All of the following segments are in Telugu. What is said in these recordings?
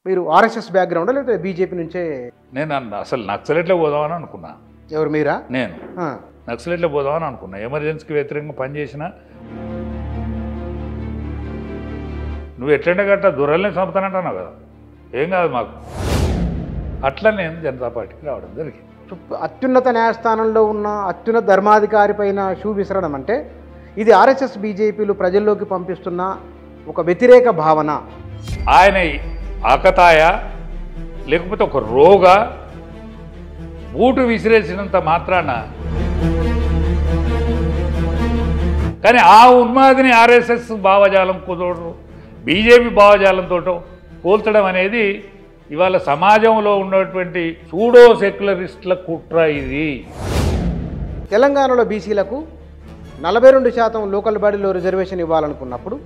మీరు ఆర్ఎస్ఎస్ బ్యాక్‌గ్రౌండా లేకపోతే బీజేపీ నుంచే? నేను అసలు నక్సలెట్లో పోదామని అనుకున్నా. ఎవరు మీరా? నేను ఆ! నక్సలెట్లో పోదామని అనుకున్నా. ఎమర్జెన్సీకి వ్యతిరేకంగా పనిచేసిన నువ్వు ఎట్లంటే గట్ట దొరల్ని చంపుతానంటున్నావు కదా, ఏం కాదు మాకు. అట్లా నేను జనతా పార్టీకి రావడం జరిగింది. అత్యున్నత న్యాయస్థానంలో ఉన్న అత్యున్నత ధర్మాధికారి పైన షూ విసరడం అంటే ఇది ఆర్ఎస్ఎస్ బీజేపీలు ప్రజల్లోకి పంపిస్తున్న ఒక వ్యతిరేక భావన. ఆయన ఆకతాయ లేకపోతే ఒక రోగ బూటు విసిరేసినంత మాత్రాన, కానీ ఆ ఉన్మాదిని ఆర్ఎస్ఎస్ భావజాలం కుదరదు బీజేపీ భావజాలంతో పోల్చడం అనేది ఇవాళ సమాజంలో ఉన్నటువంటి సూడో సెక్యులరిస్టుల కుట్ర ఇది. తెలంగాణలో బీసీలకు 42% లోకల్ బాడీలో రిజర్వేషన్ ఇవ్వాలనుకున్నప్పుడు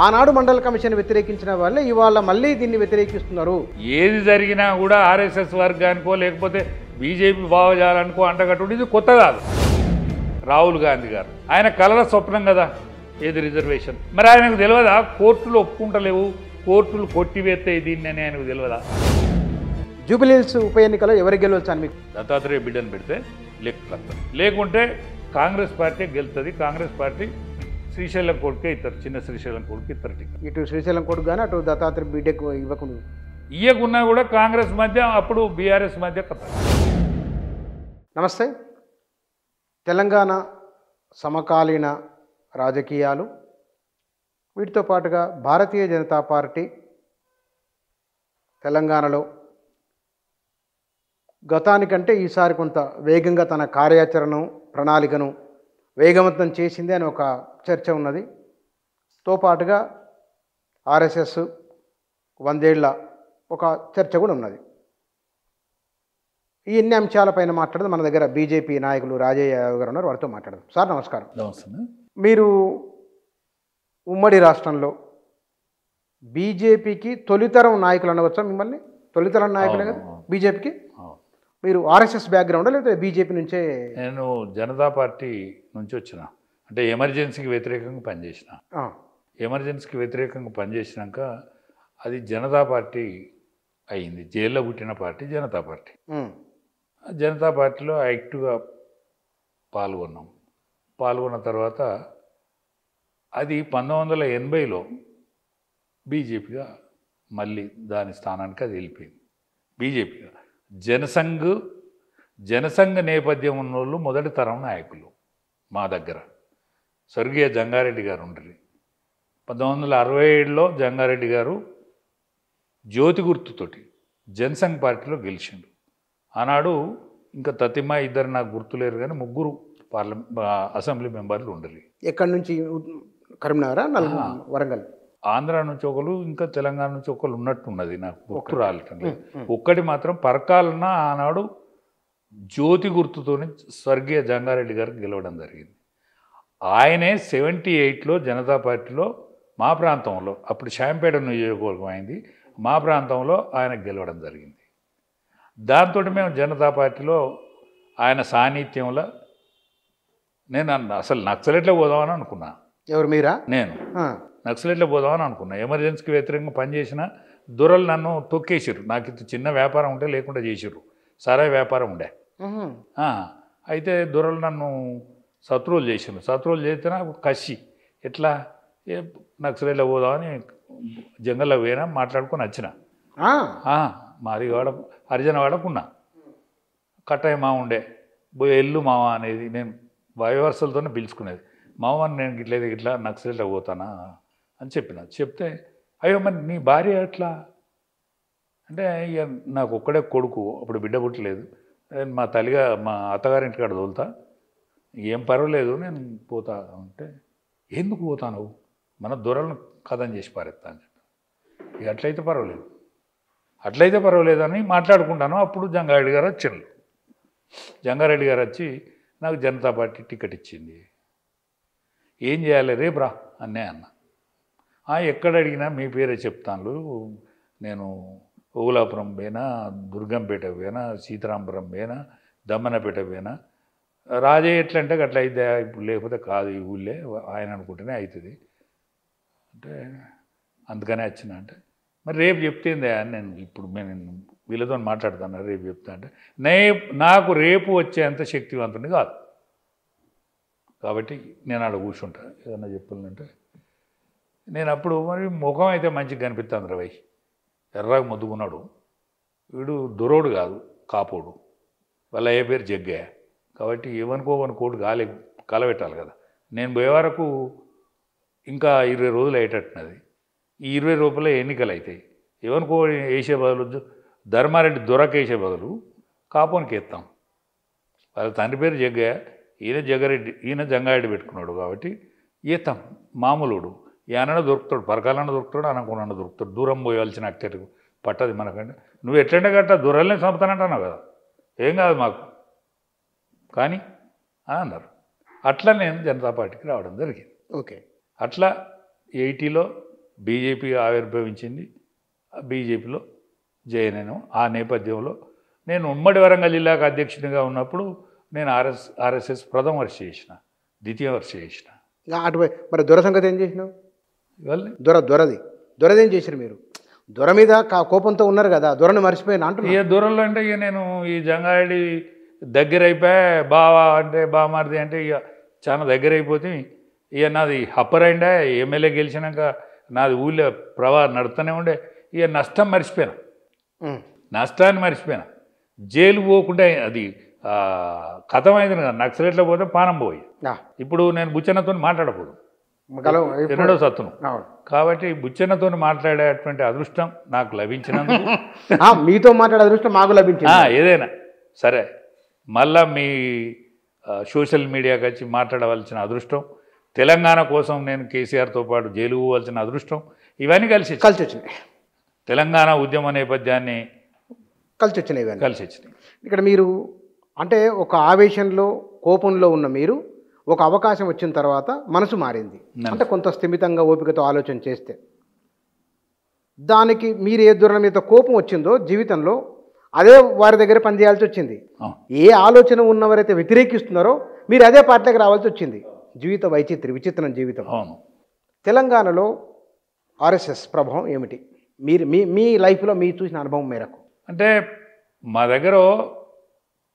ఆనాడు మండల కమిషన్ వ్యతిరేకించిన వాళ్ళే ఇవాళ మళ్ళీ దీన్ని వ్యతిరేకిస్తున్నారు. ఏది జరిగినా కూడా ఆర్ఎస్ఎస్ వర్గానికో లేకపోతే బీజేపీ భావజాలానికో అంటగట్టు ఇది కొత్త కాదు. రాహుల్ గాంధీ గారు ఆయన కలల స్వప్నం కదా ఏది రిజర్వేషన్. మరి ఆయనకు తెలియదా కోర్టులు ఒప్పుకుంటలేవు, కోర్టులు కొట్టివేస్తాయి దీన్ని అని ఆయనకు తెలియదా? జూబిలీహిల్స్ ఉప ఎన్నికలో ఎవరికి గెలవచ్చు అని మీకు? దత్తాత్రేయ బిడ్డను పెడితే లెక్క, లేకుంటే కాంగ్రెస్ పార్టీ గెలుతుంది. కాంగ్రెస్ పార్టీ శ్రీశైలం కోర్టుకే ఇస్తారు, చిన్న శ్రీశైలం కోర్టుకి ఇస్తారు టికెట్. ఇటు శ్రీశైలం కొడుకు కానీ అటు దత్తాత్రేయ బిడ్డకు ఇవ్వకుండా ఇయ్యకున్నా కూడా కాంగ్రెస్ మధ్య అప్పుడు బీఆర్ఎస్ మధ్య కథ. నమస్తే. తెలంగాణ సమకాలీన రాజకీయాలు, వీటితో పాటుగా భారతీయ జనతా పార్టీ తెలంగాణలో గతానికంటే ఈసారి కొంత వేగంగా తన కార్యాచరణ ప్రణాళికను వేగవంతం చేసింది అని ఒక చర్చ ఉన్నది. తో పాటుగా ఆర్ఎస్ఎస్ 100 ఏళ్ల ఒక చర్చ కూడా ఉన్నది. ఈ ఎన్ని అంశాలపైన మాట్లాడదు మన దగ్గర బీజేపీ నాయకులు రాజయ్య యాదవ్ గారు ఉన్నారు, వారితో మాట్లాడదాం. సార్ నమస్కారం. నమస్తే. మీరు ఉమ్మడి రాష్ట్రంలో బీజేపీకి తొలితరం నాయకులు అనవచ్చా మిమ్మల్ని? తొలితరం నాయకులే కదా బీజేపీకి. మీరు ఆర్ఎస్ఎస్ బ్యాక్‌గ్రౌండా లేకపోతే బీజేపీ నుంచే? నేను జనతా పార్టీ నుంచి వచ్చిన, అంటే ఎమర్జెన్సీకి వ్యతిరేకంగా పనిచేసిన. ఎమర్జెన్సీకి వ్యతిరేకంగా పనిచేసినాక అది జనతా పార్టీ అయింది. జైల్లో పుట్టిన పార్టీ జనతా పార్టీ. జనతా పార్టీలో యాక్టివ్గా పాల్గొన్న తర్వాత అది 1980లో బీజేపీగా మళ్ళీ దాని స్థానానికి అది వెళ్ళిపోయింది. బీజేపీగా జనసంఘ్ నేపథ్యం ఉన్న వాళ్ళు మొదటి తరం నాయకులు మా దగ్గర. స్వర్గీయ జంగారెడ్డి గారు ఉండరు. 1967లో జంగారెడ్డి గారు జ్యోతి గుర్తుతోటి జనసంఘ్ పార్టీలో గెలిచిండు. ఆనాడు ఇంకా తతిమా ఇద్దరు నాకు గుర్తులేరు, కానీ 3 అసెంబ్లీ మెంబర్లు ఉండరు. ఎక్కడి నుంచి? కరీంనగరా, వరంగల్? ఆంధ్ర నుంచి ఒకరు, ఇంకా తెలంగాణ నుంచి ఒకరు ఉన్నట్టున్నది, నాకు గుర్తు రాలటం లేదు. ఒక్కటి మాత్రం పరకాలన్న ఆనాడు జ్యోతి గుర్తుతోని స్వర్గీయ జంగారెడ్డి గారికి గెలవడం జరిగింది. ఆయనే 78లో జనతా పార్టీలో మా ప్రాంతంలో, అప్పుడు శాంపేట నియోజకవర్గం అయింది, మా ప్రాంతంలో ఆయన గెలవడం జరిగింది. దాంతో మేము జనతా పార్టీలో ఆయన సాన్నిధ్యంలో నేను అసలు నక్సలెట్లో పోదామని అనుకున్నా. ఎవరు మీరా? నేను నక్సలెట్లో పోదామని అనుకున్నా. ఎమర్జెన్సీకి వ్యతిరేకంగా పనిచేసిన దొరలు నన్ను తొక్కేసిర్రు. నాకు ఇది చిన్న వ్యాపారం ఉంటే లేకుండా చేసిర్రు, సరే వ్యాపారం ఉండే. అయితే దొరలు నన్ను శత్రువులు చేసిండ్రు. శత్రువులు చేస్తే నాకు కసి, ఎట్లా నక్సలెట్లో పోదామని జంగల్లో పోయినా మాట్లాడుకొని వచ్చిన. మాది హరిజన వాడకున్నా కట్టయ్య మా ఉండే ఎల్లు మామ అనేది, నేను వయవర్సలతోనే పిలుచుకునేది. మామని నేను ఇట్లా నక్సలెట్లో పోతానా అని చెప్తే అయ్యో మరి నీ భార్య ఎట్లా అంటే, ఇక నాకు ఒక్కడే కొడుకు, అప్పుడు బిడ్డ పుట్టలేదు, మా తల్లిగా మా అత్తగారింటి కాడ తోలుతా, ఏం పర్వాలేదు నేను పోతా అంటే, ఎందుకు పోతాను మన దొరలను కథం చేసి పారేస్తా అని చెప్పి, ఇక అట్లయితే పర్వాలేదని మాట్లాడుకుంటాను. అప్పుడు జంగారెడ్డి గారు వచ్చారు. జంగారెడ్డి గారు వచ్చి నాకు జనతా పార్టీ టికెట్ ఇచ్చింది. ఏం చేయాలి రేపు రా అన్నే అన్న. ఎక్కడ అడిగినా మీ పేరే చెప్తాను, నేను ఓగులాపురం పోయినా, దుర్గంపేట పోయినా, సీతారాంపురం పోయినా, దమ్మనపేట పోయినా, రాజయ్య ఎట్లంటే అట్లా అయితే ఇప్పుడు లేకపోతే కాదు ఈ ఊళ్ళే ఆయన అనుకుంటేనే అవుతుంది అంటే అందుకనే వచ్చిన. అంటే మరి రేపు చెప్తేందే నేను ఇప్పుడు నేను వీళ్ళతో మాట్లాడుతాను రేపు చెప్తా అంటే నాకు రేపు వచ్చేంత శక్తివంతుని కాదు. కాబట్టి నేను ఆడ కూర్చుంటా ఏదన్నా చెప్పాలంటే. నేను అప్పుడు మరి ముఖం అయితే మంచిగా కనిపిస్తుంది రవై, ఎర్రగా ముద్దుకున్నాడు. వీడు దొరోడు కాదు, కాపోడు. వాళ్ళ అయ్యే పేరు జగ్గయ్య. కాబట్టి ఏమనుకోవని కోటు కలబెట్టాలి కదా. నేను పోయే వరకు ఇంకా 20 రోజులు అయ్యేటట్టున్నది. ఈ 20 రూపాయల ఎన్నికలు అవుతాయి. ఏమనుకో వేసే బదులు ధర్మారెడ్డి దొరకేసే బదులు కాపోనికి ఎత్తాం. వాళ్ళ తండ్రి పేరు జగ్గయ్య, ఈయన జగ్గారెడ్డి, ఈయన జంగారెడ్డి పెట్టుకున్నాడు. కాబట్టి ఎత్తాం. మామూలుడు ఏమన్నా దొరుకుతాడు, పరకాలన్నా దొరుకుతాడు, అనకుండా దొరుకుతాడు. దూరం పోయవలసిన అక్కడికి పట్టది మనకంటే. నువ్వు ఎట్లంటే గట్ట దొరల్ని చంపుతానంటున్నావు కదా, ఏం కాదు మాకు కానీ అని అన్నారు. అట్లా నేను జనతా పార్టీకి రావడం జరిగింది. ఓకే. అట్లా 80లో బీజేపీ ఆవిర్భవించింది. బీజేపీలో జాయిన్ అయినాను. ఆ నేపథ్యంలో నేను ఉమ్మడి వరంగల్ జిల్లాకు అధ్యక్షునిగా ఉన్నప్పుడు నేను ఆర్ఎస్ఎస్ ప్రథమ వర్ష చేసిన, ద్వితీయ వర్ష చేసిన. అటువై మరి దొర సంగతి ఏం చేసినావు? ఇవాళ దొరదేం చేసినారు మీరు? దొర మీద కోపంతో ఉన్నారు కదా, దొరని మర్చిపోయినా అంటున్నా. ఇక దూరంలో అంటే ఇక నేను ఈ జంగారెడ్డి దగ్గర అయిపోయా. బావా అంటే బామారిది అంటే ఇక చాలా దగ్గర అయిపోతే ఇక నాది అప్పర్ అయిండే. ఎమ్మెల్యే గెలిచినాక నాది ఊళ్ళో నడుస్తూనే ఉండే. ఇక నష్టం మర్చిపోయాను, నష్టాన్ని మర్చిపోయాను. జైలు పోకుండా అది కథమైంది కదా. నక్సలెట్లో పోతే పానం పోయి. ఇప్పుడు నేను బుచ్చన్నతో మాట్లాడకూడదు, ఎన్నడో సత్తును. కాబట్టి బుచ్చన్నతో మాట్లాడేటువంటి అదృష్టం నాకు లభించినందుకు మీతో మాట్లాడే అదృష్టం మాకు లభించింది. ఏదైనా సరే మళ్ళా మీ సోషల్ మీడియాకి వచ్చి మాట్లాడవలసిన అదృష్టం, తెలంగాణ కోసం నేను కేసీఆర్తో పాటు జైలు పోవాల్సిన అదృష్టం, ఇవన్నీ కలిసి వచ్చినాయి. తెలంగాణ ఉద్యమ నేపథ్యాన్ని కలిసి వచ్చినాయి. ఇక్కడ మీరు అంటే ఒక ఆవేశంలో కోపంలో ఉన్న మీరు ఒక అవకాశం వచ్చిన తర్వాత మనసు మారింది. అంటే కొంత స్థిమితంగా ఓపికతో ఆలోచన చేస్తే దానికి మీరు ఏ దూరం మీద కోపం వచ్చిందో జీవితంలో అదే వారి దగ్గర పనిచేయాల్సి వచ్చింది. ఏ ఆలోచన ఉన్నవారైతే వ్యతిరేకిస్తున్నారో మీరు అదే పార్టీకి రావాల్సి వచ్చింది. జీవిత విచిత్రం జీవితం. తెలంగాణలో ఆర్ఎస్ఎస్ ప్రభావం ఏమిటి మీరు మీ లైఫ్లో మీరు చూసిన అనుభవం మేరకు? అంటే మా దగ్గర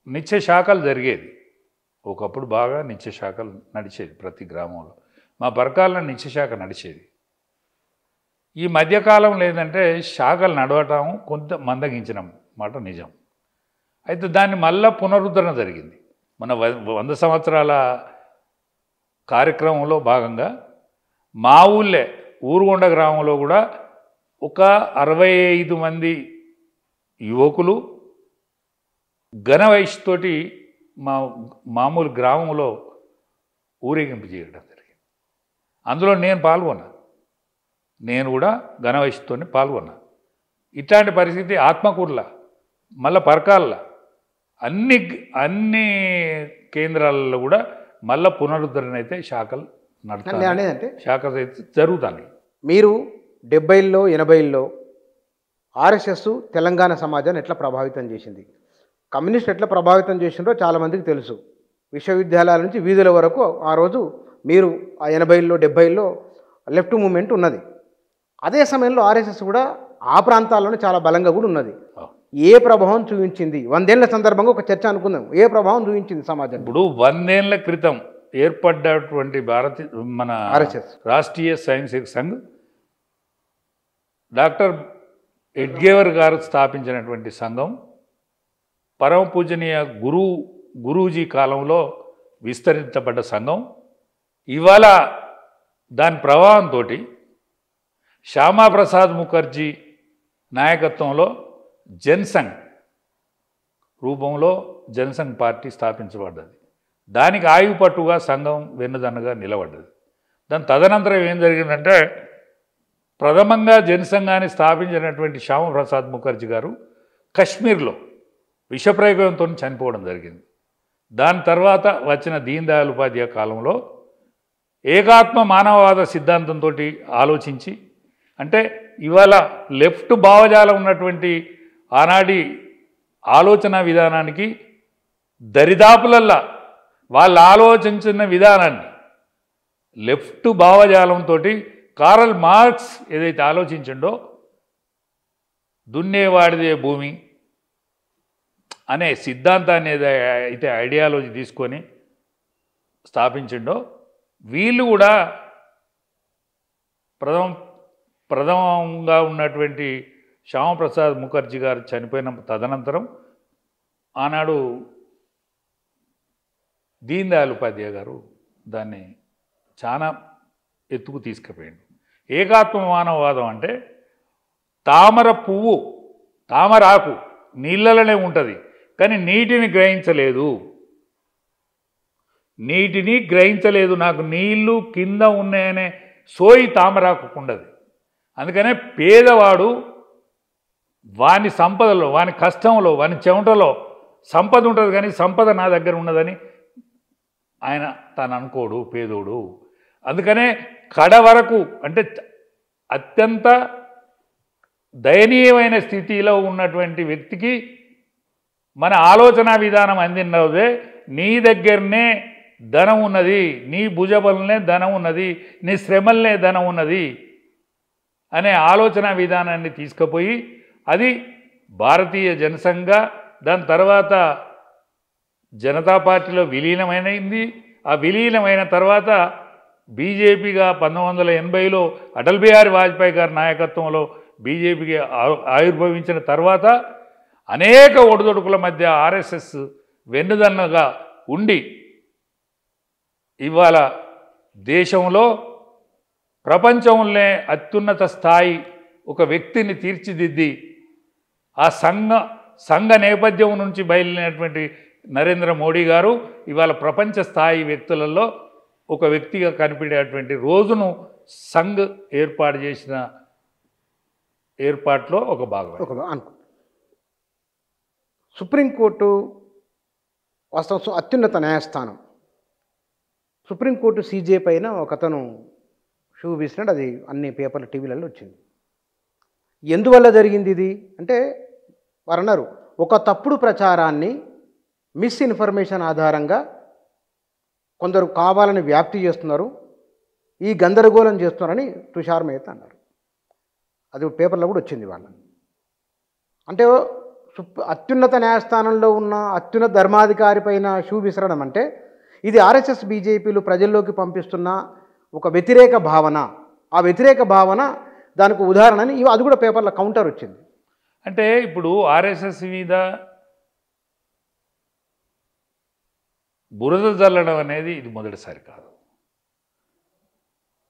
నిత్య శాఖలు జరిగేది. ఒకప్పుడు బాగా నిత్య శాఖలు నడిచేది ప్రతి గ్రామంలో. మా పరకాలలో నిత్య శాఖ నడిచేది. ఈ మధ్యకాలం లేదంటే శాఖలు నడవటం కొంత మందగించిన మాట నిజం. అయితే దాన్ని మళ్ళా పునరుద్ధరణ జరిగింది. మన 100 సంవత్సరాల కార్యక్రమంలో భాగంగా మా ఊళ్ళే ఊరుగొండ గ్రామంలో కూడా ఒక 65 మంది యువకులు ఘన వయసుతోటి మామూలు గ్రామంలో ఊరేగింపు చేయడం జరిగింది. అందులో నేను పాల్గొన్నా. నేను కూడా ఘన వయసుతో పాల్గొన్నా. ఇట్లాంటి పరిస్థితి ఆత్మకూరుల, మళ్ళీ పరకాల, అన్ని కేంద్రాలలో కూడా మళ్ళీ పునరుద్ధరణ అయితే శాఖలు నడుస్తాయి, శాఖలు అయితే జరుగుతాయి. మీరు 70ల్లో 80ల్లో ఆర్ఎస్ఎస్ తెలంగాణ సమాజాన్ని ఎట్లా ప్రభావితం చేసింది, కమ్యూనిస్ట్ ఎట్లా ప్రభావితం చేసిందో చాలామందికి తెలుసు. విశ్వవిద్యాలయాల నుంచి వీధుల వరకు ఆ రోజు మీరు ఆ 80ల్లో 70ల్లో లెఫ్ట్ మూమెంట్ ఉన్నది. అదే సమయంలో ఆర్ఎస్ఎస్ కూడా ఆ ప్రాంతాల్లోనే చాలా బలంగా కూడా ఉన్నది. ఏ ప్రభావం చూపించింది? 100 ఏళ్ల సందర్భంగా ఒక చర్చ అనుకుందాం. ఏ ప్రభావం చూపించింది సమాజం? ఇప్పుడు 100 ఏళ్ల క్రితం ఏర్పడ్డటువంటి మన ఆర్ఎస్ఎస్ రాష్ట్రీయ స్వయంసేవక సంఘ్ డాక్టర్ ఎడ్గేవర్ గారు స్థాపించినటువంటి సంఘం పరమ పూజనీయ గురూజీ కాలంలో విస్తరించబడ్డ సంఘం. ఇవాళ దాని ప్రభావంతో శ్యామాప్రసాద్ ముఖర్జీ నాయకత్వంలో జనసంఘ్ రూపంలో జనసంఘ్ పార్టీ స్థాపించబడ్డది. దానికి ఆయుపట్టుగా సంఘం వెన్నుదన్నుగా నిలబడ్డది. దాని తదనంతరం ఏం జరిగిందంటే ప్రథమంగా జనసంఘాన్ని స్థాపించినటువంటి శ్యామప్రసాద్ ముఖర్జీ గారు కశ్మీర్లో విషప్రయోగంతో చనిపోవడం జరిగింది. దాని తర్వాత వచ్చిన దీన్ దయాళ్ ఉపాధ్యాయ కాలంలో ఏకాత్మ మానవవాద సిద్ధాంతంతో ఆలోచించి, అంటే ఇవాళ లెఫ్ట్ భావజాలం ఉన్నటువంటి ఆనాటి ఆలోచన విధానానికి దరిదాపులల్లా వాళ్ళు ఆలోచించిన విధానాన్ని లెఫ్ట్ భావజాలంతో కార్ల్ మార్క్స్ ఏదైతే ఆలోచించిండో దున్నేవాడిదే భూమి అనే సిద్ధాంతాన్ని అయితే ఐడియాలజీ తీసుకొని స్థాపించిండో వీళ్ళు కూడా ప్రథమంగా ఉన్నటువంటి శ్యామప్రసాద్ ముఖర్జీ గారు చనిపోయిన తదనంతరం ఆనాడు దీన్ దయాళ్ ఉపాధ్యాయ గారు దాన్ని చాలా ఎత్తుకు తీసుకుపోయింది. ఏకాత్మ మానవవాదం అంటే తామర పువ్వు తామరాకు నీళ్ళలోనే ఉంటుంది, కానీ నీటిని గ్రహించలేదు. నాకు నీళ్లు కింద ఉన్నాయనే సోయి తామరాకు ఉండదు. అందుకనే పేదవాడు వాని సంపదలో, వాని కష్టంలో, వాని చెమటలో సంపద ఉంటుంది, కానీ సంపద నా దగ్గర ఉన్నదని ఆయన తాను అనుకోడు పేదోడు. అందుకనే కడ వరకు అంటే అత్యంత దయనీయమైన స్థితిలో ఉన్నటువంటి వ్యక్తికి మన ఆలోచన విధానం అందినదే నీ దగ్గరనే ధనం ఉన్నది, నీ భుజబలనే ధనం ఉన్నది, నీ శ్రమలనే ధనం ఉన్నది అనే ఆలోచన విధానాన్ని తీసుకుపోయి అది భారతీయ జనసంఘ, దాని తర్వాత జనతా పార్టీలో విలీనమైనది. ఆ విలీనమైన తర్వాత బీజేపీగా 1980లో అటల్ బిహారీ వాజ్పేయి గారి నాయకత్వంలో బీజేపీకి ఆవిర్భవించిన తర్వాత అనేక ఒడిదొడుకుల మధ్య ఆర్ఎస్ఎస్ వెన్నుదన్నుగా ఉండి ఇవాళ దేశంలో ప్రపంచంలోనే అత్యున్నత స్థాయి ఒక వ్యక్తిని తీర్చిదిద్ది ఆ సంఘ నేపథ్యం నుంచి బయలుదేరినటువంటి నరేంద్ర మోడీ గారు ఇవాళ ప్రపంచ స్థాయి వ్యక్తులలో ఒక వ్యక్తిగా కనిపించేటువంటి రోజును సంఘ్ ఏర్పాటు చేసిన ఏర్పాట్లో ఒక భాగం అనుకో. సుప్రీంకోర్టు వాస్తవం అత్యున్నత న్యాయస్థానం. సుప్రీంకోర్టు సీజే పైన ఒకతను షూ వేసినట్టు అది అన్ని పేపర్లు టీవీలలో వచ్చింది. ఎందువల్ల జరిగింది ఇది అంటే వారు అన్నారు, ఒక తప్పుడు ప్రచారాన్ని మిస్ఇన్ఫర్మేషన్ ఆధారంగా కొందరు కావాలని వ్యాప్తి చేస్తున్నారు, ఈ గందరగోళం చేస్తున్నారని తుషార్ మేహతా అన్నారు. అది పేపర్లో కూడా వచ్చింది వాళ్ళ. అంటే అత్యున్నత న్యాయస్థానంలో ఉన్న అత్యున్నత ధర్మాధికారి పైన షూ విసరడం అంటే ఇది ఆర్ఎస్ఎస్ బీజేపీలు ప్రజల్లోకి పంపిస్తున్న ఒక వ్యతిరేక భావన. ఆ వ్యతిరేక భావన దానికి ఉదాహరణని అది కూడా పేపర్లో కౌంటర్ వచ్చింది. అంటే ఇప్పుడు ఆర్ఎస్ఎస్ మీద బురద జల్లడం అనేది ఇది మొదటిసారి కాదు.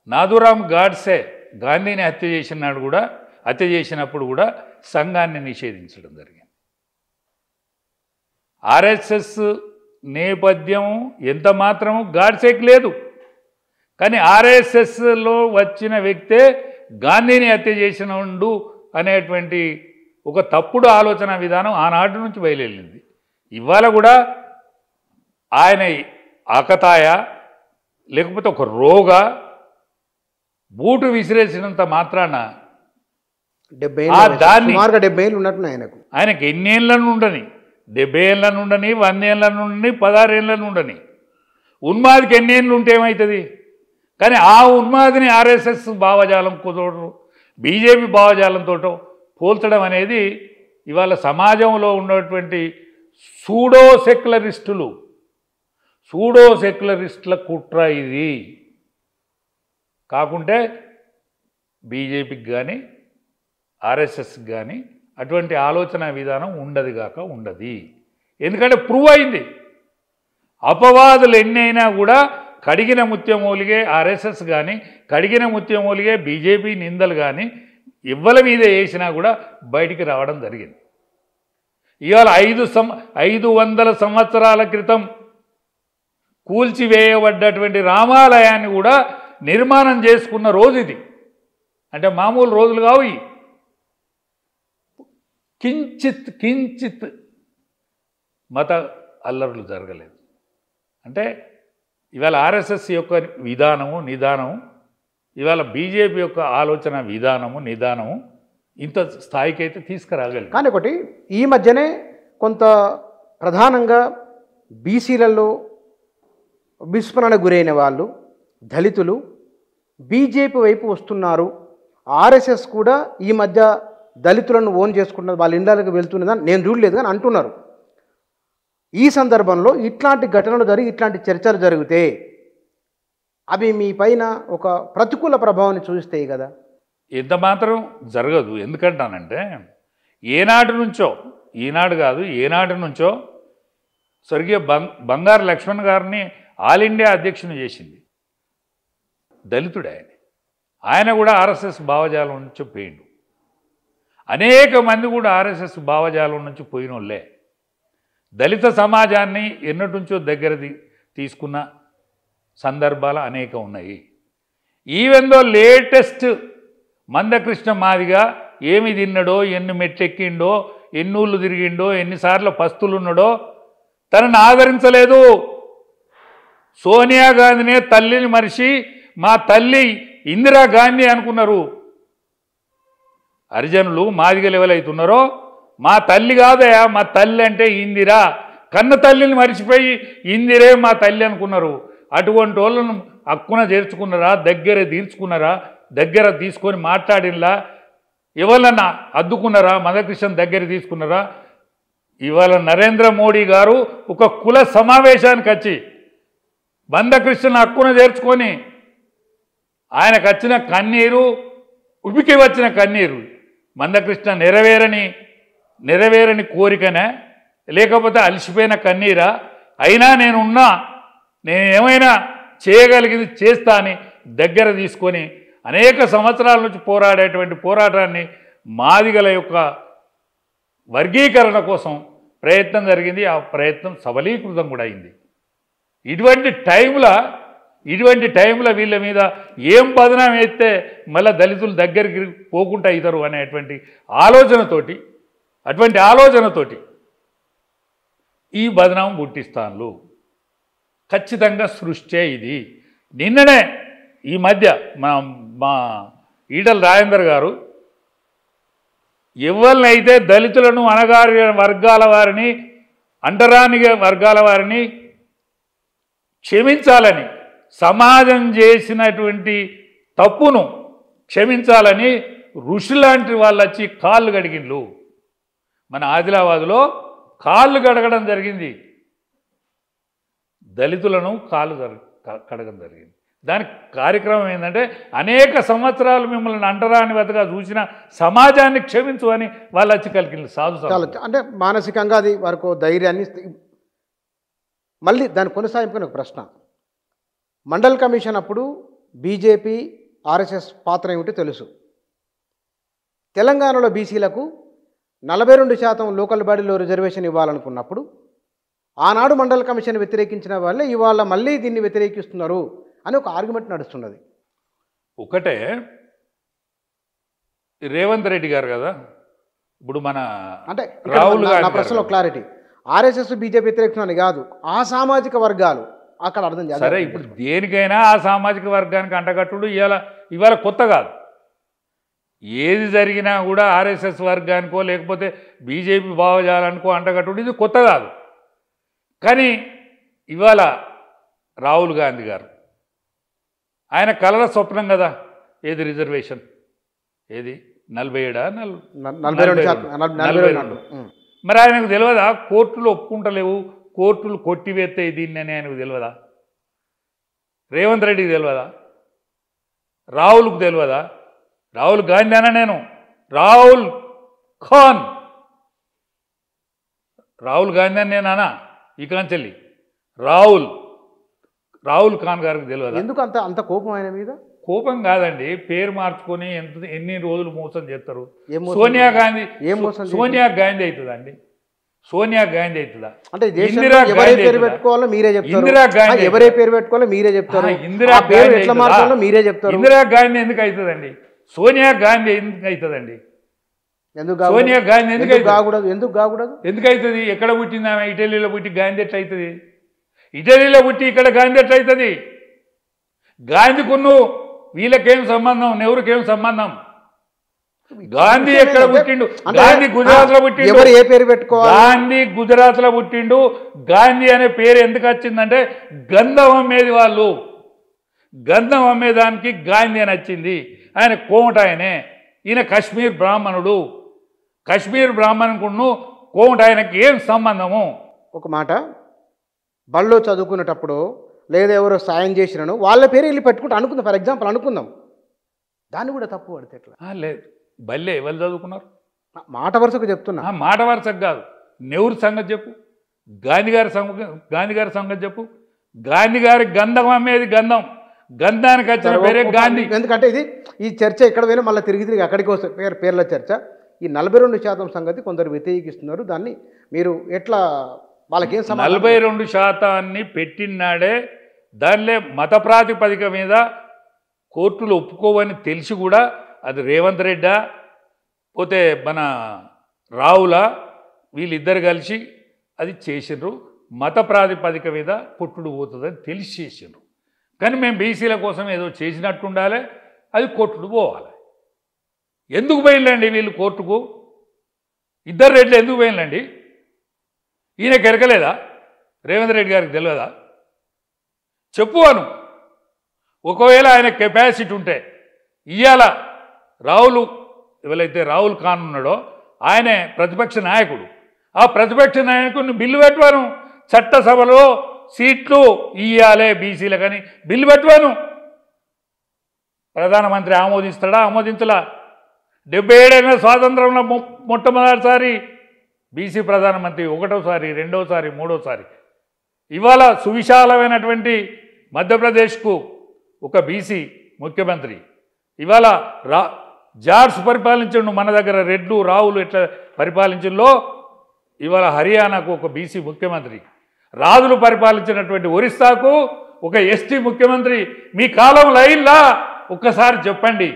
నాథూరామ్ గాడ్సే గాంధీని హత్య చేసినప్పుడు కూడా సంఘాన్ని నిషేధించడం జరిగింది. ఆర్ఎస్ఎస్ నేపథ్యం ఎంత మాత్రము గాడ్సేకి లేదు, కానీ ఆర్ఎస్ఎస్లో వచ్చిన వ్యక్తే గాంధీని హత్య చేసినోడు అనేటువంటి ఒక తప్పుడు ఆలోచన విధానం ఆనాటి నుంచి బయలుదేరింది. ఇవాళ కూడా ఆయన ఆకతాయ లేకపోతే ఒక రోగ బూటు విసిరేసినంత మాత్రాన 70 ఏళ్ళు ఉన్నట్టు ఆయనకు ఎన్ని ఏళ్ళను ఉండని, 70 ఏళ్ళను ఉండని, 100 ఏళ్ళను ఉండని, 16 ఏళ్ళను ఉండని, ఉన్మాదికి ఎన్ని ఏళ్ళు ఉంటే ఏమవుతుంది? కానీ ఆ ఉన్మాదిని ఆర్ఎస్ఎస్ భావజాలంతో బీజేపీ భావజాలంతో పోల్చడం అనేది ఇవాళ సమాజంలో ఉన్నటువంటి సూడో సెక్యులరిస్టుల కుట్ర ఇది. కాకుంటే బీజేపీకి కానీ ఆర్ఎస్ఎస్కి కానీ అటువంటి ఆలోచన విధానం ఉండదు. ఎందుకంటే ప్రూవ్ అయింది. అపవాదులు ఎన్నైనా కూడా కడిగిన ముత్యమూలిగే ఆర్ఎస్ఎస్ కానీ, కడిగిన ముత్యమూలిగే బీజేపీ నిందలు కానీ ఇవ్వల మీద వేసినా కూడా బయటికి రావడం జరిగింది. ఇవాళ 500 సంవత్సరాల క్రితం కూల్చివేయబడ్డటువంటి రామాలయాన్ని కూడా నిర్మాణం చేసుకున్న రోజు ఇది. అంటే మామూలు రోజులు కావు. కించిత్ మత అల్లర్లు జరగలేదు. అంటే ఇవాళ ఆర్ఎస్ఎస్ యొక్క నిదానము ఇవాళ బీజేపీ యొక్క ఆలోచన నిదానము ఇంత స్థాయికి అయితే తీసుకురాగలిగింది. కానీ ఒకటి ఈ మధ్యనే కొంత ప్రధానంగా బీసీలలో విస్మరణకు గురైన వాళ్ళు, దళితులు బీజేపీ వైపు వస్తున్నారు. ఆర్ఎస్ఎస్ కూడా ఈ మధ్య దళితులను ఓన్ చేసుకుంటున్నది, వాళ్ళ ఇండ్లకు వెళ్తున్నదని నేను చూడలేదు కానీ అంటున్నారు. ఈ సందర్భంలో ఇట్లాంటి ఘటనలు జరిగి ఇట్లాంటి చర్చలు జరిగితే అవి మీ పైన ఒక ప్రతికూల ప్రభావాన్ని చూపిస్తాయి కదా. ఇంత మాత్రం జరగదు. ఎందుకంటానంటే ఏనాటి నుంచో, ఈనాడు కాదు ఏనాటి నుంచో స్వర్గీయ బంగారు లక్ష్మణ్ గారిని ఆల్ ఇండియా అధ్యక్షుని చేసింది దళితుడే. ఆయన కూడా ఆర్ఎస్ఎస్ భావజాలం నుంచి పోయిండు. అనేక మంది కూడా ఆర్ఎస్ఎస్ భావజాలం నుంచి పోయిన వాళ్ళే. దళిత సమాజాన్ని ఎన్నటి నుంచో దగ్గర తీసుకున్న సందర్భాలు అనేక ఉన్నాయి. Even though latest Mandakrishna Madiga ఏమి తిన్నాడో, ఎన్ని మెట్లెక్కిండో, ఎన్నూళ్ళు తిరిగిండో, ఎన్నిసార్లు పస్తులున్నాడో తనను ఆదరించలేదు. సోనియా గాంధీనే తల్లిని మరిచి మా తల్లి ఇందిరాగాంధీ అనుకున్నారు. హరిజనులు మాదిగలు ఎవరైతున్నారో మా తల్లి కాదయా, మా తల్లి అంటే ఇందిరా, కన్న తల్లిని మరిచిపోయి ఇందిరే మా తల్లి అనుకున్నారు. అటువంటి వాళ్ళను హక్కున చేర్చుకున్నారా, దగ్గర తీర్చుకున్నారా, దగ్గర తీసుకొని మాట్లాడినలా, ఎవరన్నా అద్దుకున్నారా, మందకృష్ణ దగ్గర తీసుకున్నారా? ఇవాళ నరేంద్ర మోడీ గారు ఒక కుల సమావేశానికి వచ్చి మందకృష్ణ హక్కున చేర్చుకొని ఆయనకు వచ్చిన కన్నీరు, ఉబికి వచ్చిన కన్నీరు మందకృష్ణ నెరవేరని కోరికనే, లేకపోతే అలసిపోయిన కన్నీరా? అయినా నేనున్నా, నేను ఏమైనా చేయగలిగింది చేస్తా అని దగ్గర తీసుకొని అనేక సంవత్సరాల నుంచి పోరాడేటువంటి పోరాటాన్ని మాదిగల యొక్క వర్గీకరణ కోసం ప్రయత్నం జరిగింది. ఆ ప్రయత్నం సబలీకృతం కూడా అయింది. ఇటువంటి టైంలో వీళ్ళ మీద ఏం బదనాం వేస్తే మళ్ళీ దళితులు దగ్గరికి పోకుండా అవుతారు అనేటువంటి ఆలోచనతోటి ఈ బదనాం పుట్టిస్తాన్లు ఖచ్చితంగా సృష్టే ఇది. నిన్ననే ఈ మధ్య మా ఈటల రాజేందర్ గారు ఎవరినైతే దళితులను, అణగారి వర్గాల వారిని, అంటరాని వర్గాల వారిని క్షమించాలని, సమాజం చేసినటువంటి తప్పును క్షమించాలని ఋషులాంటి వాళ్ళు వచ్చి కాళ్ళు కడిగిండ్లు. మన ఆదిలాబాద్లో కాళ్ళు కడగడం జరిగింది, దళితులను కాళ్ళు కడగడం జరిగింది. దాని కార్యక్రమం ఏంటంటే అనేక సంవత్సరాలు మిమ్మల్ని అంటరాని వెతగా చూసిన సమాజాన్ని క్షమించు అని వాళ్ళు వచ్చి కలిగింది. అంటే మానసికంగా అది వరకు ధైర్యాన్ని. మళ్ళీ దాని కొనసాగింపుని ఒక ప్రశ్న, మండల్ కమిషన్ అప్పుడు బీజేపీ ఆర్ఎస్ఎస్ పాత్ర ఏమిటో తెలుసు. తెలంగాణలో బీసీలకు 42% లోకల్ బాడీలో రిజర్వేషన్ ఇవ్వాలనుకున్నప్పుడు ఆనాడు మండల్ కమిషన్ వ్యతిరేకించిన వాళ్ళే ఇవాళ మళ్ళీ దీన్ని వ్యతిరేకిస్తున్నారు అని ఒక ఆర్గ్యుమెంట్ నడుస్తున్నది. ఒకటే రేవంత్ రెడ్డి గారు కదా, ఇప్పుడు మన అంటే రాహుల్ గాంధీ ప్రశ్నలో క్లారిటీ, ఆర్ఎస్ఎస్ బీజేపీ వ్యతిరేకిస్తున్నది కాదు, ఆ సామాజిక వర్గాలు అక్కడ అర్థం చేయాలి. సరే, ఇప్పుడు దేనికైనా ఆ సామాజిక వర్గానికి అంటగట్టుడు ఇవాళ కొత్త కాదు. ఏది జరిగినా కూడా ఆర్ఎస్ఎస్ వర్గానికో లేకపోతే బీజేపీ భావజాలానికో అంటగట్టుడు ఇది కొత్త కాదు. కానీ ఇవాళ రాహుల్ గాంధీ గారు ఆయన కలల స్వప్నం కదా, ఏది రిజర్వేషన్, ఏది 47 మరి ఆయనకు తెలియదా? కోర్టులు ఒప్పుకుంటలేవు, కోర్టులు కొట్టివేస్తాయి దీన్ని అని ఆయనకు తెలియదా? రేవంత్ రెడ్డికి తెలియదా? రాహుల్కు తెలియదా? రాహుల్ గాంధీ అన్నా నేను, రాహుల్ గాంధీ అని నేను అనా ఇకాంచెల్లి రాహుల్ ఖాన్ గారికి తెలియదు. ఎందుకు అంత కోపం ఆయన మీద? కోపం కాదండి, పేరు మార్చుకొని ఎన్ని రోజులు మోసం చేస్తారు. సోనియా గాంధీ అవుతుందండి, సోనియా గాంధీ అవుతుందా? అంటే పేరు పెట్టుకోవాలో మీరే చెప్తారు, ఇందిరా గాంధీ ఎవరే పేరు పెట్టుకోవాలో మీరే చెప్తారు, ఇందిరా గాంధీ ఎట్లా మార్చాలో మీరే చెప్తారు. ఇందిరా గాంధీ ఎందుకు అవుతుందండి? సోనియా గాంధీ ఎందుకు అవుతుందండి? సోనియా గాంధీ ఎందుకు అవుతుంది? ఎక్కడ పుట్టింది ఆమె? ఇటలీలో పుట్టి గాంధీ ఎట్లా అవుతుంది? ఇటలీలో పుట్టి ఇక్కడ గాంధీ ఎట్లా అవుతుంది? గాంధీకున్ను వీళ్ళకేం సంబంధం, నెహ్రూకేం సంబంధం? గాంధీ ఎక్కడ పుట్టిండు? గాంధీ గుజరాత్ లో పుట్టిండు. ఏ పేరు పెట్టుకోవాలి? గాంధీ గుజరాత్ లో పుట్టిండు. గాంధీ అనే పేరు ఎందుకు వచ్చిందంటే గంధం అమ్మేది వాళ్ళు, గంధం అమ్మేదానికి గాంధీ అని వచ్చింది. ఆయన కోమట, ఈయన కాశ్మీర్ బ్రాహ్మణుడు. కశ్మీర్ బ్రాహ్మణుకును కోమటి ఆయనకి ఏం సంబంధము? ఒక మాట, బళ్ళో చదువుకునేటప్పుడు లేదా ఎవరో సాయం చేసినను వాళ్ళ పేరు వెళ్ళి పెట్టుకుంటూ అనుకుందాం, ఫర్ ఎగ్జాంపుల్ అనుకుందాం, దాన్ని కూడా తప్పు పడితే ఎట్లా? లేదు, బల్లే ఎవరు చదువుకున్నారు? మాట వరుసకు చెప్తున్నా. మాట వరుసకు కాదు. నెహ్రూ సంగతి చెప్పు, గాంధీ గారి సంగతి చెప్పు. గాంధీ గారి గంధం అమ్మేది గంధం, గంధానికి వచ్చిన పేరే గాంధీ. ఎందుకంటే ఈ చర్చ ఎక్కడ పోయినా మళ్ళీ తిరిగి అక్కడికి వస్తే పేర్ల చర్చ. ఈ 42% సంగతి కొందరు వ్యతిరేకిస్తున్నారు. దాన్ని మీరు ఎట్లా వాళ్ళకేం 42% పెట్టినాడే దానిలో మత ప్రాతిపదిక మీద కోర్టులు ఒప్పుకోవని తెలిసి కూడా అది రేవంత్ రెడ్డా పోతే మన రావుల వీళ్ళిద్దరు కలిసి అది చేసిండ్రు. మత ప్రాతిపదిక మీద పుట్టుడు పోతుందని తెలిసి చేసిండ్రు. కానీ మేము బీసీల కోసం ఏదో చేసినట్టు ఉండాలి, అది కోర్టుడు పోవాలి. ఎందుకు పోయిందండి వీళ్ళు కోర్టుకు? ఇద్దరు రెడ్లు ఎందుకు పోయిందండి? ఈయన కెరకలేదా? రేవంత్ రెడ్డి గారికి తెలియదా? చెప్పు అను. ఒకవేళ ఆయన కెపాసిటీ ఉంటే ఇవాళ ఎవరైతే రాహుల్ ఖాన్ ఉన్నాడో ఆయనే ప్రతిపక్ష నాయకుడు. ఆ ప్రతిపక్ష నాయకుడిని బిల్లు పెట్టాను, చట్టసభలో సీట్లు ఇయ్యాలే బీసీల కానీ బిల్లు పెట్టాను. ప్రధానమంత్రి ఆమోదిస్తాడా? ఆమోదించలా. 77 ఏళ్ళ స్వాతంత్రంలో మొట్టమొదటిసారి బీసీ ప్రధానమంత్రి, ఒకటోసారి, రెండోసారి, మూడోసారి. ఇవాళ సువిశాలమైనటువంటి మధ్యప్రదేశ్కు ఒక బీసీ ముఖ్యమంత్రి. ఇవాళ జార్జ్ పరిపాలించండు, మన దగ్గర రెడ్లు రావులు ఎట్లా పరిపాలించడంలో ఇవాళ హర్యానాకు ఒక బీసీ ముఖ్యమంత్రి, రాజులు పరిపాలించినటువంటి ఒరిస్సాకు ఒక ఎస్టీ ముఖ్యమంత్రి. మీ కాలం లైన్లా ఒక్కసారి చెప్పండి.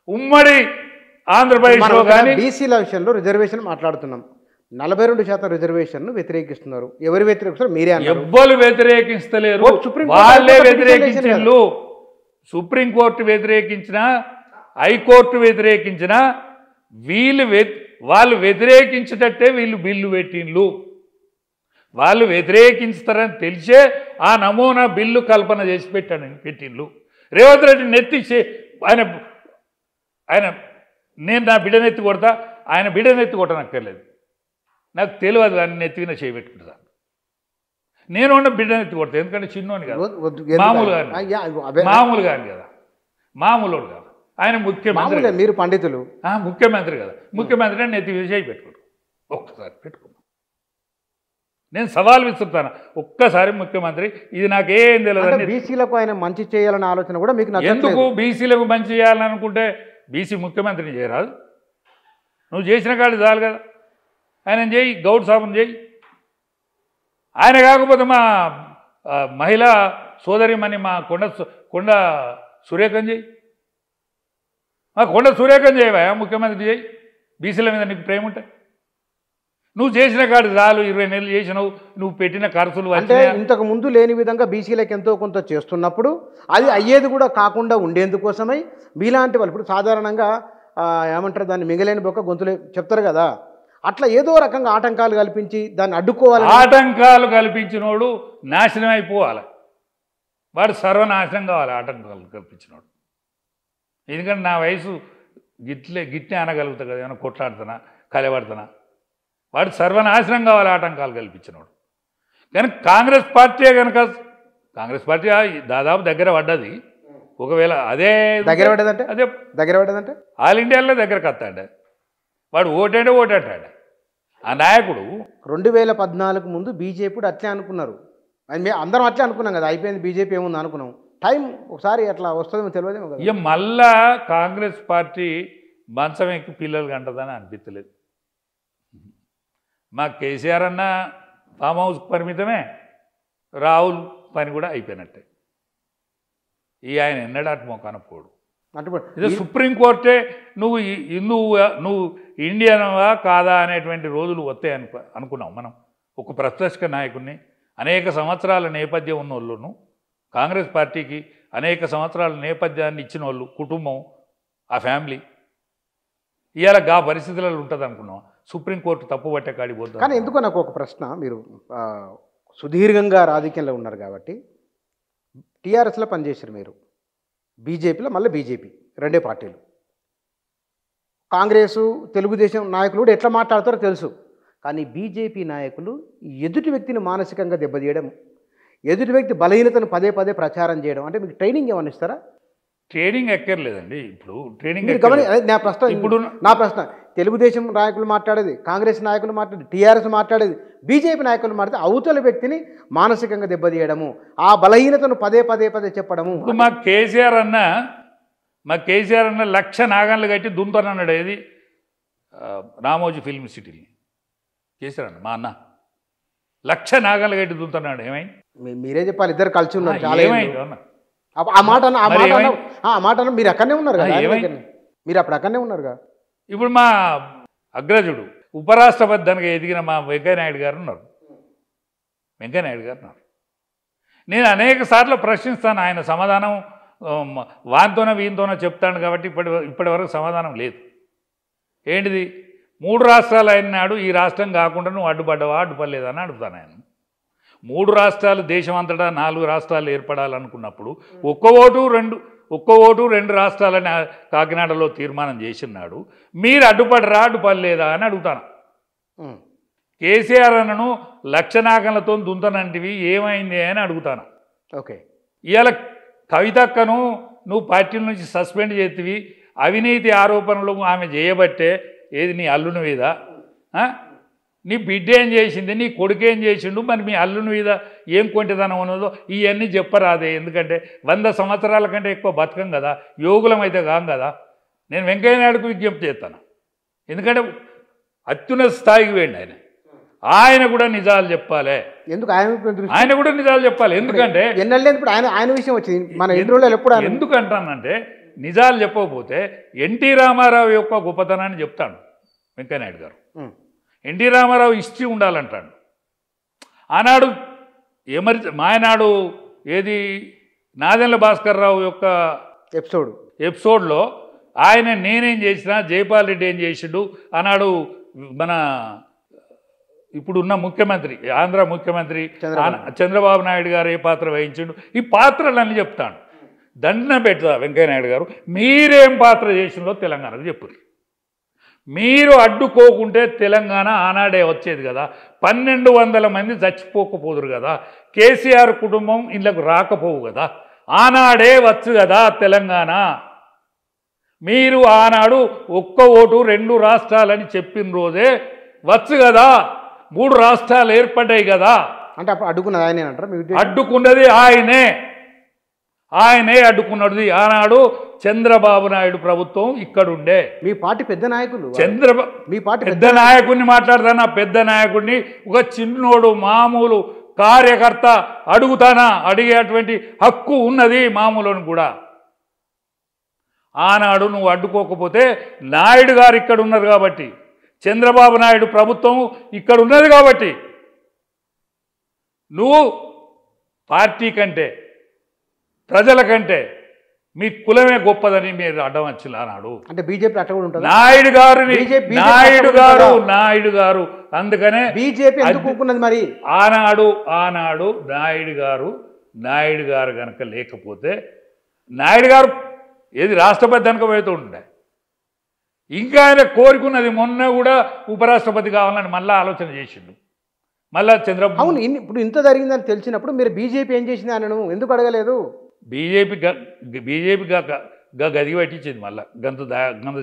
ఉమ్మడి ఆంధ్రప్రదేశ్లో కానీ బీసీల విషయంలో రిజర్వేషన్ మాట్లాడుతున్నాం. 42% రిజర్వేషన్ను వ్యతిరేకిస్తున్నారు. ఎవరు వ్యతిరేకిస్తారు? మీరే అన్నారు. ఎవ్వరు వ్యతిరేకిస్తలేరు, వాళ్ళే వ్యతిరేకించు. సుప్రీంకోర్టు వ్యతిరేకించిన, హైకోర్టు వ్యతిరేకించిన, వాళ్ళు వ్యతిరేకించేటట్టే వీళ్ళు బిల్లు పెట్టిండ్లు. వాళ్ళు వ్యతిరేకించుతారని తెలిసే ఆ నమూనా బిల్లు కల్పన చేసి పెట్టిండ్లు. రేవంత్ రెడ్డి నెత్తి ఆయన నేను నా బిడ్డనెత్తి కొడతా, ఆయన బిడ్డనెత్తి కొట్టనక్కర్లేదు, నాకు తెలియదు. అని నెత్తిన చేయబెట్టుకుంటా. నేను ఉన్న బిడ్డనెత్తి కొడతా, ఎందుకంటే చిన్నోని కాదు, మామూలుగా అని కదా, మామూలు కాదు. ఆయన ముఖ్యమంత్రి, మీరు పండితులు, ముఖ్యమంత్రి కదా, ముఖ్యమంత్రి అని నెత్తి చేయి పెట్టుకుంటారు. ఒక్కసారి పెట్టుకున్నాం. నేను సవాల్ విసురుతాను, ఒక్కసారి ముఖ్యమంత్రి, ఇది నాకేం తెలియదు. బీసీలకు ఆయన మంచి చేయాలనే ఆలోచన కూడా మీకు ఎందుకు? బీసీలకు మంచి చేయాలని అనుకుంటే బీసీ ముఖ్యమంత్రిని చేయరాదు? నువ్వు చేసిన కాదు చాలు కదా. ఆయన చేయి, గౌడ్ సాబుని చేయి. ఆయన కాకపోతే మా మహిళా సోదరిమని మా కొండ సురేఖం చేయి, మా కొండ సురేఖం చేయవా ముఖ్యమంత్రి చేయి. బీసీల మీద నీకు ప్రేమ ఉంటే నువ్వు చేసిన కాడు చాలు. 20 నెలలు చేసినావు, నువ్వు పెట్టిన ఖర్చులు అంటే ఇంతకు ముందు లేని విధంగా బీసీలకు ఎంతో కొంత చేస్తున్నప్పుడు అది అయ్యేది కూడా కాకుండా ఉండేందుకోసమై మీలాంటి వాళ్ళు ఇప్పుడు సాధారణంగా ఏమంటారు దాన్ని మిగలేని బొక్క గొంతులే చెప్తారు కదా, అట్లా ఏదో రకంగా ఆటంకాలు కల్పించి దాన్ని అడ్డుకోవాలి. ఆటంకాలు కల్పించినోడు నాశనం అయిపోవాలి, వాడు సర్వనాశనం కావాలి ఆటంకాలు కల్పించినోడు. ఎందుకంటే నా వయసు గిట్టే అనగలుగుతా కదా, ఏమైనా కొట్లాడుతున్నా కలబడుతున్నా, వాడు సర్వనాశనం కావాలి ఆటంకాలు కల్పించినోడు. కానీ కాంగ్రెస్ పార్టీ దాదాపు దగ్గర పడ్డది. ఒకవేళ అదే దగ్గర పడ్డదంటే ఆల్ ఇండియాలో దగ్గరకు వస్తాడు వాడు. ఓటంటాడు ఆ నాయకుడు. 2014 ముందు బీజేపీ అట్లే అనుకున్నారు, అందరం అట్లే అనుకున్నాం కదా, అయిపోయింది బీజేపీ ఏముంది అనుకున్నాం. టైం ఒకసారి అట్లా వస్తుందేమో తెలియదేమో కదా. ఇక మళ్ళా కాంగ్రెస్ పార్టీ మంచం ఎక్కి పిల్లలు కంటదని అనిపించలేదు. మా కేసీఆర్ అన్న ఫామ్ హౌస్కి పరిమితమే, రాహుల్ పని కూడా అయిపోయినట్టే. ఆయన ఎన్నడాటు మోకాన పోడు. ఇదే సుప్రీంకోర్టే నువ్వు ఇండియన్వా కాదా అనేటువంటి రోజులు వస్తాయి అనుకున్నాం మనం. ఒక ప్రతిపక్ష నాయకుడిని, అనేక సంవత్సరాల నేపథ్యం ఉన్న వాళ్ళను, కాంగ్రెస్ పార్టీకి అనేక సంవత్సరాల నేపథ్యాన్ని ఇచ్చిన వాళ్ళు, కుటుంబం, ఆ ఫ్యామిలీ ఇవాళ గా పరిస్థితులలో ఉంటుంది అనుకున్నాం. సుప్రీంకోర్టు తప్పు పట్టే కాడికి పోతుంది. కానీ ఎందుకో నాకు ఒక ప్రశ్న, మీరు సుదీర్ఘంగా రాజకీయంలో ఉన్నారు కాబట్టి టీఆర్ఎస్లో పనిచేశారు మీరు, బీజేపీలో మళ్ళీ బీజేపీ, రెండే పార్టీలు. కాంగ్రెసు తెలుగుదేశం నాయకులు కూడా ఎట్లా మాట్లాడతారో తెలుసు. కానీ బీజేపీ నాయకులు ఎదుటి వ్యక్తిని మానసికంగా దెబ్బతీయడం, ఎదుటి వ్యక్తి బలహీనతను పదే పదే ప్రచారం చేయడం, అంటే మీకు ట్రైనింగ్ ఏమైనా ఇస్తారా? ట్రైనింగ్ ఎక్కర్లేదండి. ఇప్పుడు ట్రైనింగ్ మీరు నా ప్రశ్న ఇప్పుడు నా ప్రశ్న, తెలుగుదేశం నాయకులు మాట్లాడేది, కాంగ్రెస్ నాయకులు మాట్లాడేది, టీఆర్ఎస్ మాట్లాడేది, బీజేపీ నాయకులు మాట్లాడితే అవతల వ్యక్తిని మానసికంగా దెబ్బతీయడము, ఆ బలహీనతను పదే పదే పదే చెప్పడము. ఇప్పుడు మా కేసీఆర్ అన్న 1,00,000 నాగాన్లు కట్టి దుంతనన్నాడు. ఏది రామోజీ ఫిల్మ్ సిటీని కేసీఆర్ అన్న మా అన్న 1,00,000 నాగాన్లు కట్టి దుంతన్నాడు. ఏమైంది? మీరే చెప్పాలి, ఇద్దరు కలిసి ఉన్నారు. చాలా ఏమైంది అన్న? ఆ మాట మీరు అక్కడనే ఉన్నారు కదా, మీరు అప్పుడు అక్కడనే ఉన్నారుగా. ఇప్పుడు మా అగ్రజుడు ఉపరాష్ట్రపతి దానికి ఎదిగిన మా వెంకయ్యనాయుడు గారు ఉన్నారు. నేను అనేక సార్లు ప్రశ్నిస్తాను, ఆయన సమాధానం వానితోనో వీనితోనో చెప్తాను కాబట్టి ఇప్పటి వరకు సమాధానం లేదు. ఏంటిది? 3 రాష్ట్రాలు అయినాడు, ఈ రాష్ట్రం కాకుండా నువ్వు అడ్డుపడ్డావా అడ్డుపడలేదా అని అడుగుతాను. ఆయన 3 రాష్ట్రాలు దేశం అంతటా 4 రాష్ట్రాలు ఏర్పడాలనుకున్నప్పుడు ఒక్క ఓటు 2 రాష్ట్రాలని కాకినాడలో తీర్మానం చేసినాడు. మీరు అడ్డుపడరా అడ్డుపడలేదా అని అడుగుతాను. కేసీఆర్ అన్నను 1,00,000 నాగన్లతో దుంతనంటివి ఏమైంది అని అడుగుతాను. ఓకే, ఇవాళ కవితక్కను నువ్వు పార్టీల నుంచి సస్పెండ్ చేతివి, అవినీతి ఆరోపణలు ఆమె చేయబట్టే. ఏది నీ అల్లుని మీద? నీ బిడ్డ ఏం చేసింది, నీ కొడుకు ఏం చేసిండు, మరి మీ అల్లుని మీద ఏం కొంటిదనం ఉన్నదో ఇవన్నీ చెప్పరాదే. ఎందుకంటే 100 సంవత్సరాల కంటే ఎక్కువ బతకం కదా, యోగులం అయితే కాం కదా. నేను వెంకయ్యనాయుడుకు విజ్ఞప్తి చేస్తాను. ఎందుకంటే అత్యున్నత స్థాయికి వేయండి ఆయన కూడా నిజాలు చెప్పాలి. ఎందుకు ఆయన కూడా నిజాలు చెప్పాలి. ఎందుకంటే ఆయన విషయం వచ్చింది మన ఎప్పుడు. ఎందుకంటానంటే నిజాలు చెప్పకపోతే ఎన్టీ రామారావు యొక్క గొప్పతనాన్ని చెప్తాడు వెంకయ్యనాయుడు గారు. NT Ramarao history ఉండాలంటాడు. ఆనాడు మాయనాడు ఏది నాదెండ్ల భాస్కర్ రావు యొక్క ఎపిసోడ్లో ఆయన నేనేం చేసినా జైపాల్ రెడ్డి ఏం చేసిండు ఆనాడు మన ఇప్పుడున్న ముఖ్యమంత్రి ఆంధ్ర ముఖ్యమంత్రి చంద్రబాబు నాయుడు గారు ఏ పాత్ర వహించిండు, ఈ పాత్రలన్నీ చెప్తాడు. దండన పెడతా వెంకయ్యనాయుడు గారు, మీరేం పాత్ర చేసిందో తెలంగాణకు చెప్పు. మీరు అడ్డుకోకుంటే తెలంగాణ ఆనాడే వచ్చేది కదా, 1,200 మంది చచ్చిపోకపోదురు కదా, కేసీఆర్ కుటుంబం ఇళ్ళకు రాకపోవు కదా, ఆనాడే వచ్చు కదా తెలంగాణ. మీరు ఆనాడు ఒక్క ఓటు 2 రాష్ట్రాలని చెప్పిన రోజే వచ్చు కదా, 3 రాష్ట్రాలు ఏర్పడ్డాయి కదా. అంటే అప్పుడు అడ్డుకున్నది ఆయనే అంటారు? అడ్డుకున్నది ఆయనే అడ్డుకున్నది. ఆనాడు చంద్రబాబు నాయుడు ప్రభుత్వం ఇక్కడుండే. మీ పార్టీ పెద్ద నాయకులు మీ పార్టీ పెద్ద నాయకుడిని మాట్లాడతానా? పెద్ద నాయకుడిని ఒక చిన్నోడు మామూలు కార్యకర్త అడుగుతానా? అడిగేటువంటి హక్కు ఉన్నది మామూలుని కూడా. ఆనాడు నువ్వు అడ్డుకోకపోతే నాయుడు గారు ఇక్కడ ఉన్నారు కాబట్టి, చంద్రబాబు నాయుడు ప్రభుత్వం ఇక్కడ ఉన్నది కాబట్టి నువ్వు పార్టీ కంటే ప్రజల కంటే మీ కులమే గొప్పదని మీరు అడ్డం వచ్చిన ఆనాడు. అంటే బీజేపీ అట్లా కూడా ఉంటుంది. నాయుడు గారు అందుకనే బీజేపీ ఎందుకున్నది మరి ఆనాడు నాయుడు గారు కనుక లేకపోతే నాయుడు గారు ఏది రాష్ట్రపతి కనుక పోతూ ఉండే. ఇంకా ఆయన కోరుకున్నది మొన్న కూడా ఉపరాష్ట్రపతి కావాలని మళ్ళీ ఆలోచన చేసిండు. మళ్ళీ చంద్రబాబు అవును ఇప్పుడు ఇంత జరిగిందని తెలిసినప్పుడు మీరు బీజేపీ ఏం చేసింది ఆయనను ఎందుకు అడగలేదు? బీజేపీ గది పట్టించింది. మళ్ళీ గంత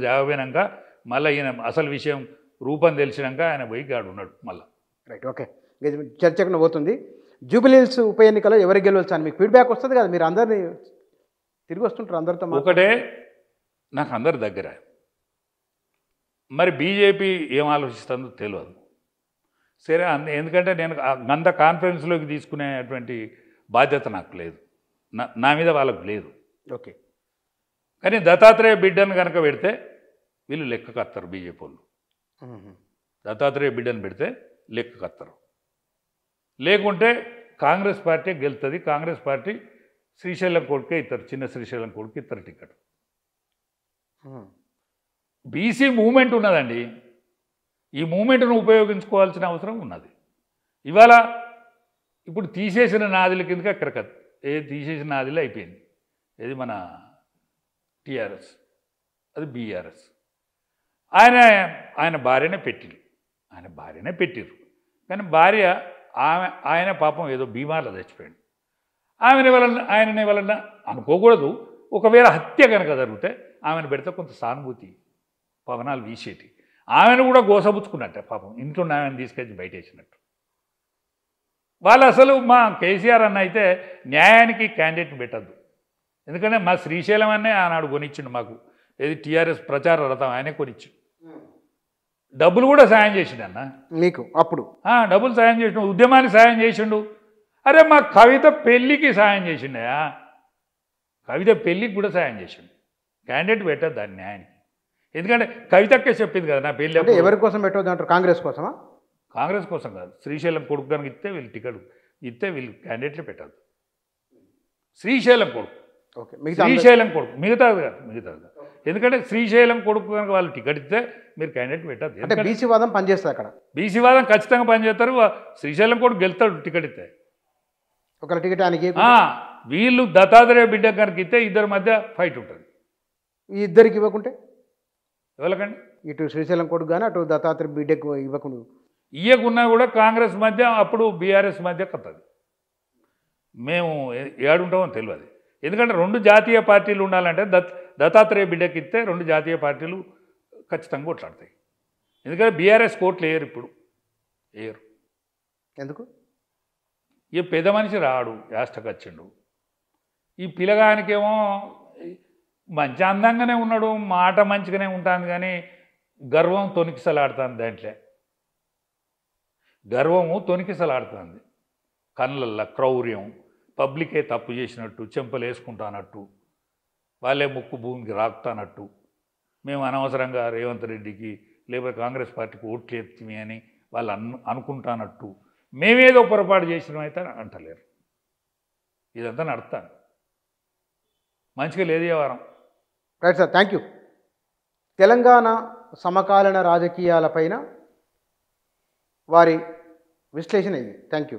జాగపోయినాక మళ్ళీ ఈయన అసలు విషయం రూపం తెలిసినాక ఆయన పోయి గాడు ఉన్నాడు మళ్ళీ. రైట్, ఓకే, చర్చకు పోతుంది. జూబిలీహిల్స్ ఉప ఎన్నికలో ఎవరు గెలవచ్చు అని మీకు ఫీడ్బ్యాక్ వస్తుంది కదా, మీరు అందరినీ తిరిగి వస్తుంటారు అందరితో. ఒకటే నాకు అందరి దగ్గర, మరి బీజేపీ ఏం ఆలోచిస్తుందో తెలియదు. సరే, ఎందుకంటే నేను అంత కాన్ఫరెన్స్లోకి తీసుకునేటువంటి బాధ్యత నాకు లేదు, నా మీద వాళ్ళకు లేదు. ఓకే, కానీ దత్తాత్రేయ బిడ్డను కనుక పెడితే వీళ్ళు లెక్క కత్తారు. బీజేపీ వాళ్ళు దత్తాత్రేయ బిడ్డను పెడితే లెక్క కత్తారు. లేకుంటే కాంగ్రెస్ పార్టీ గెలుతుంది. కాంగ్రెస్ పార్టీ శ్రీశైలం కొడుకే ఇస్తారు, చిన్న శ్రీశైలం కొడుకు ఇస్తారు టికెట్. బీసీ మూమెంట్ ఉన్నదండి, ఈ మూమెంట్ను ఉపయోగించుకోవాల్సిన అవసరం ఉన్నది. ఇవాళ ఇప్పుడు తీసేసిన నాదిల కిందకి అక్కడ తీసేసిన నాదిలో అయిపోయింది. ఏది మన టీఆర్ఎస్, అది బీఆర్ఎస్. ఆయన ఆయన భార్యనే పెట్టిరు, ఆయన భార్యనే పెట్టిరు. కానీ భార్య ఆయన పాపం ఏదో బీమార్లో చచ్చిపోయాడు. ఆయనని వలన అనుకోకూడదు. ఒకవేళ హత్య కనుక జరిగితే ఆమెను పెడితే కొంత సానుభూతి పవనాలు వీసేటి. ఆమెను కూడా గోసబుచ్చుకున్నట్టే పాపం, ఇంట్లో ఆమెను తీసుకొచ్చి బయటేసినట్టు. వాళ్ళు అసలు మా కేసీఆర్ అన్న అయితే న్యాయానికి క్యాండిడేట్ పెట్టద్దు. ఎందుకంటే మా శ్రీశైలం అనే ఆనాడు కొనిచ్చిండు మాకు, ఏది టీఆర్ఎస్ ప్రచార రథం ఆయనే కొనిచ్చిండు. డబ్బులు కూడా సాయం చేసిండు అన్న మీకు అప్పుడు. డబ్బులు సాయం చేసిండు, ఉద్యమానికి సాయం చేసిండు. అరే మా కవిత పెళ్ళికి సాయం చేసిండయా, కవిత పెళ్ళికి కూడా సాయం చేసిండు. క్యాండిడేట్ పెట్టద్దు దాన్ని న్యాయానికి. ఎందుకంటే కవితక్కే చెప్పింది కదా నా పెళ్ళి. అంటే ఎవరి కోసం పెట్టవద్దు అంటారు? కాంగ్రెస్ కోసమా? కాంగ్రెస్ కోసం కాదు, శ్రీశైలం కొడుకు కనుక ఇస్తే వీళ్ళు టికెట్ ఇస్తే వీళ్ళు క్యాండిడేట్లే పెట్టద్దు. శ్రీశైలం కొడుకు, శ్రీశైలం కొడుకు, మిగతాది కాదు. ఎందుకంటే శ్రీశైలం కొడుకు కనుక వాళ్ళు టికెట్ ఇస్తే మీరు క్యాండిడేట్ పెట్టద్దు. అంటే బీసీ వాదం పనిచేస్తుంది అక్కడ. బీసీ వాదం ఖచ్చితంగా పనిచేస్తారు. శ్రీశైలం కొడుకు గెలుతాడు టికెట్ ఇస్తే. ఒకళ్ళ టికెట్ ఆయనకి, వీళ్ళు దత్తాత్రేయ బిడ్డ కనుక ఇస్తే ఇద్దరి మధ్య ఫైట్ ఉంటుంది. ఈ ఇద్దరికి ఇవ్వకుంటే ఎవరికండి? ఇటు శ్రీశైలం కొడుకు కానీ అటు దత్తాత్రేయ బిడ్డకు ఇవ్వకుండా ఇయ్యకున్నా కూడా కాంగ్రెస్ మధ్య అప్పుడు బీఆర్ఎస్ మధ్య కత్తది. మేము ఏడుంటామో తెలియదు. ఎందుకంటే రెండు జాతీయ పార్టీలు ఉండాలంటే దత్తాత్రేయ బిడ్డకి ఇస్తే రెండు జాతీయ పార్టీలు ఖచ్చితంగా కొట్లాడతాయి. ఎందుకంటే బీఆర్ఎస్ కోట్లు వేయరు, ఇప్పుడు వేయరు. ఎందుకు? ఈ పెద్ద మనిషి రాడు, యాస్టకు వచ్చిండు. ఈ పిల్లగానికేమో మంచి అందంగానే ఉన్నాడు, మాట మంచిగానే ఉంటుంది, కానీ గర్వం తొనికిసలాడుతుంది. దాంట్లో గర్వము తొనికిసలాడుతుంది. కళ్ళల్లో క్రౌర్యం, పబ్లికే తప్పు చేసినట్టు, చెంపలు వేసుకుంటానట్టు, వాళ్ళే ముక్కు భూమికి రాకుతానట్టు, మేము అనవసరంగా రేవంత్ రెడ్డికి లేకపోతే కాంగ్రెస్ పార్టీకి ఓట్లు ఎత్తిమి అని వాళ్ళు అనుకుంటానట్టు, మేమేదో పొరపాటు చేసినమైతే అంటలేరు. ఇదంతా నడుస్తాను మంచిగా లేదు ఈ వారం. Right sir, thank you. Telangana సమకాలీన రాజకీయాలపైన వారి విశ్లేషణ ఇది. Thank you.